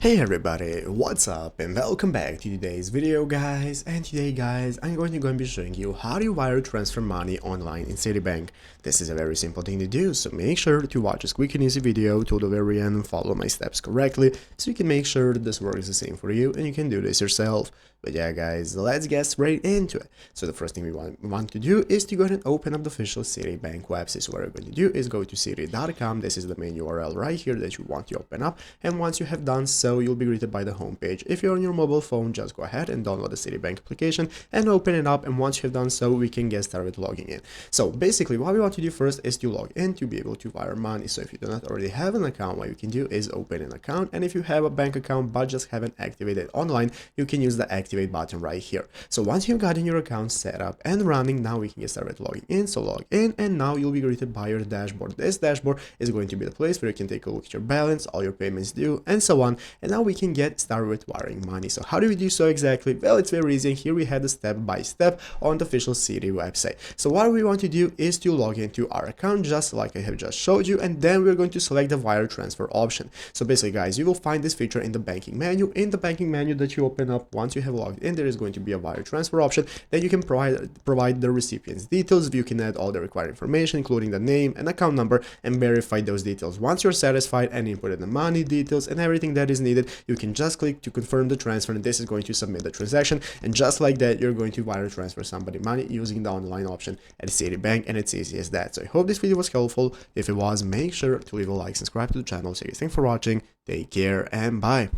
Hey everybody, what's up and welcome back to today's video guys. And today guys, I'm going to be showing you how to wire transfer money online in Citibank. This is a very simple thing to do, so make sure to watch this quick and easy video till the very end and follow my steps correctly so you can make sure that this works the same for you and you can do this yourself. But yeah guys, let's get straight into it. So the first thing we want to do is to go ahead and open up the official Citibank website. So what we're going to do is go to citi.com. This is the main URL right here that you want to open up, and once you have done so, you'll be greeted by the home page. If you're on your mobile phone, just go ahead and download the Citibank application and open it up, and once you have done so, we can get started logging in. So basically what we want to do first is to log in to be able to wire money. So if you do not already have an account, what you can do is open an account, and if you have a bank account but just haven't activated online, you can use the activate button right here. So once you've gotten your account set up and running, now we can get started logging in. So log in, and now you'll be greeted by your dashboard. This dashboard is going to be the place where you can take a look at your balance, all your payments due, and so on. And now we can get started with wiring money. So how do we do so exactly? Well, it's very easy. Here we have the step by step on the official Citi website. So what we want to do is to log into our account just like I have just showed you, and then we're going to select the wire transfer option. So basically guys, you will find this feature in the banking menu. In the banking menu that you open up once you have logged in, there is going to be a wire transfer option. Then you can provide the recipient's details. You can add all the required information including the name and account number and verify those details. Once you're satisfied and input in the money details and everything that is needed, you can just click to confirm the transfer, and this is going to submit the transaction, and just like that you're going to wire transfer somebody money using the online option at Citibank, and it's easy as that. So I hope this video was helpful. If it was, make sure to leave a like, subscribe to the channel. So thanks for watching, take care, and bye.